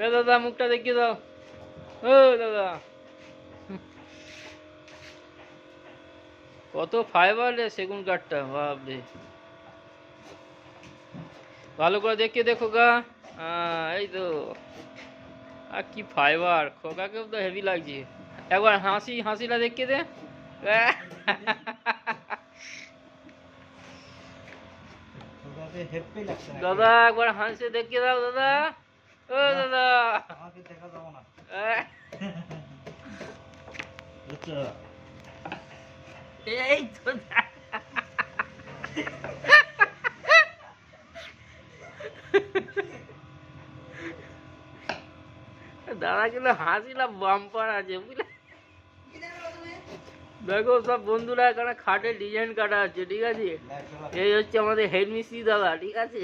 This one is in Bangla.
এ দাদা মুখটা দেখিয়ে দাও। ও দাদা, কত ফাইবার রে সেগুন কাঠটা, বাপরে। ভালো করে দেখিয়ে দেখো গা। এই তো। আর কি ফাইবার, খোকাকেও তো হেভি লাগছে। একবার হাসিটা দেখিয়ে দে। দাদা একবার হাসি দেখিয়ে দাও দাদা। ও দাদা, আমাকে দেখা যাবো না। এই তো দাদা কিন্তু হাসিলা বাম্পার আছে বুঝলে। দেখো সব বন্ধুরা এখানে খাটের ডিজাইন কাটা আছে, ঠিক আছে। এই হচ্ছে আমাদের হেড মিস্ত্রি দাদা, ঠিক আছে।